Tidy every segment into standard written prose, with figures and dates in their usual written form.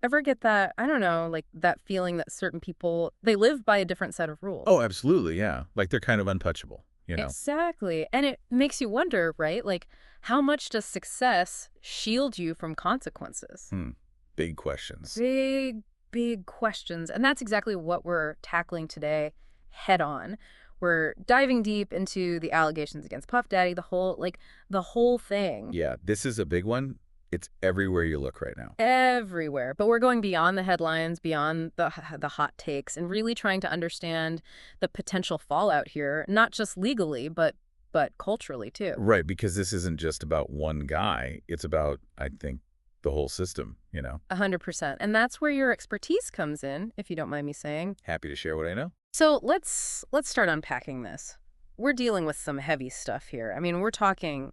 Ever get that, I don't know, like that feeling that certain people, they live by a different set of Oh, rules? absolutely, yeah. Like, they're kind of untouchable, you know? Exactly. And it makes you wonder, right? Like, how much does success shield you from consequences? Hmm. Big questions. Big, big questions. And that's exactly what we're tackling today head on. We're diving deep into the allegations against Puff Daddy, the whole thing. Yeah, this is a big one. It's everywhere you look right now. Everywhere. But we're going beyond the headlines, beyond the hot takes, and really trying to understand the potential fallout here, not just legally, but culturally too. Right, because this isn't just about one guy. It's about, I think, the whole system, you know? 100%. And that's where your expertise comes in, if you don't mind me saying. Happy to share what I know. So let's start unpacking this. We're dealing with some heavy stuff here. I mean, we're talking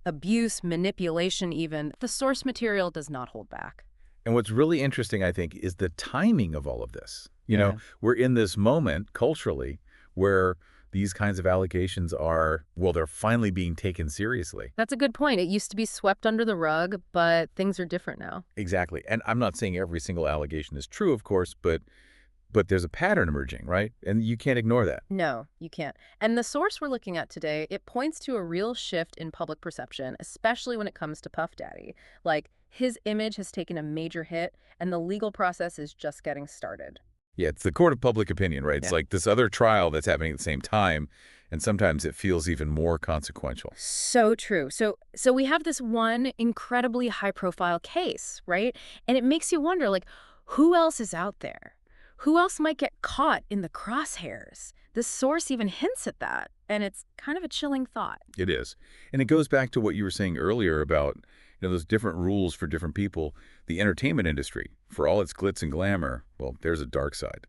abuse, manipulation even. The source material does not hold back. And what's really interesting, I think, is the timing of all of this. You know, Yeah. we're in this moment culturally where these kinds of allegations are, well, they're finally being taken seriously. That's a good point. It used to be swept under the rug, but things are different now. Exactly. And I'm not saying every single allegation is true, of course, but there's a pattern emerging, right? And you can't ignore that. No, you can't. And the source we're looking at today, it points to a real shift in public perception, especially when it comes to Puff Daddy. Like, his image has taken a major hit, and the legal process is just getting started. Yeah, it's the court of public opinion, right? It's Yeah. like this other trial that's happening at the same time, and sometimes it feels even more consequential. So true. So we have this one incredibly high-profile case, right? And it makes you wonder, like, who else is out there? Who else might get caught in the crosshairs? The source even hints at that, and it's kind of a chilling thought. It is. And it goes back to what you were saying earlier about, those different rules for different people. The entertainment industry, for all its glitz and glamour, well, there's a dark side.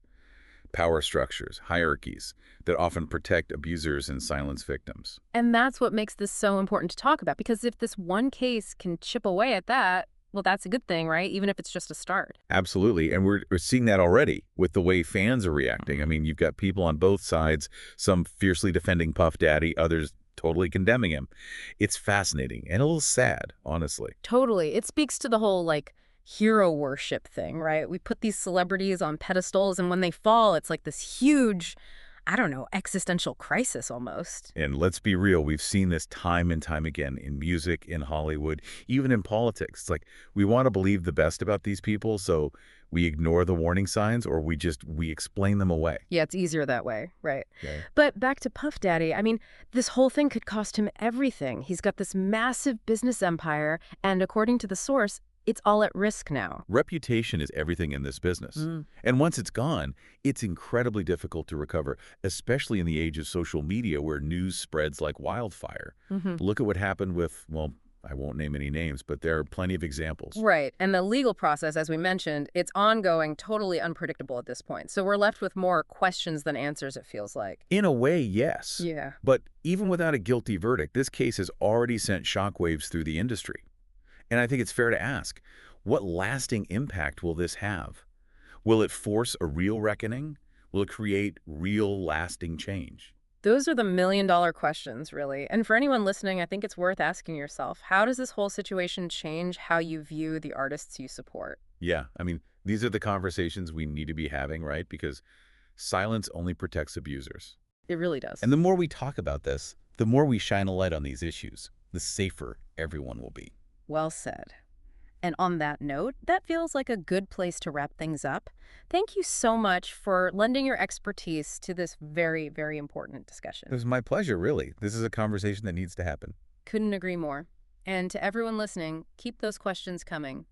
Power structures, hierarchies that often protect abusers and silence victims. And that's what makes this so important to talk about, because if this one case can chip away at that, well, that's a good thing, right? Even if it's just a start. Absolutely. And we're seeing that already with the way fans are reacting. I mean, you've got people on both sides, some fiercely defending Puff Daddy, others totally condemning him. It's fascinating and a little sad, honestly. Totally. It speaks to the whole, like, hero worship thing, right? We put these celebrities on pedestals, and when they fall, it's like this huge, I don't know, existential crisis almost. And let's be real, we've seen this time and time again in music, in Hollywood, even in politics. It's like we want to believe the best about these people, so we ignore the warning signs or we explain them away. Yeah, it's easier that way, right? Okay. But back to Puff Daddy, I mean, this whole thing could cost him everything. He's got this massive business empire, and according to the source, it's all at risk now. Reputation is everything in this business. Mm. And once it's gone, it's incredibly difficult to recover, especially in the age of social media where news spreads like wildfire. Hmm. Look at what happened with, well, I won't name any names, but there are plenty of examples. Right. And the legal process, as we mentioned, it's ongoing, totally unpredictable at this point. So we're left with more questions than answers, it feels like. In a way, yes. Yeah. But even without a guilty verdict, this case has already sent shockwaves through the industry. And I think it's fair to ask, what lasting impact will this have? Will it force a real reckoning? Will it create real lasting change? Those are the million-dollar questions, really. And for anyone listening, I think it's worth asking yourself, how does this whole situation change how you view the artists you support? Yeah, I mean, these are the conversations we need to be having, right? Because silence only protects abusers. It really does. And the more we talk about this, the more we shine a light on these issues, the safer everyone will be. Well said. And on that note, that feels like a good place to wrap things up. Thank you so much for lending your expertise to this very, very important It discussion. was my pleasure, really. This is a conversation that needs to happen. Couldn't agree more. And to everyone listening, keep those questions coming.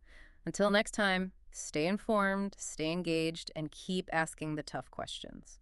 Until next time, stay informed, stay engaged, and keep asking the tough questions.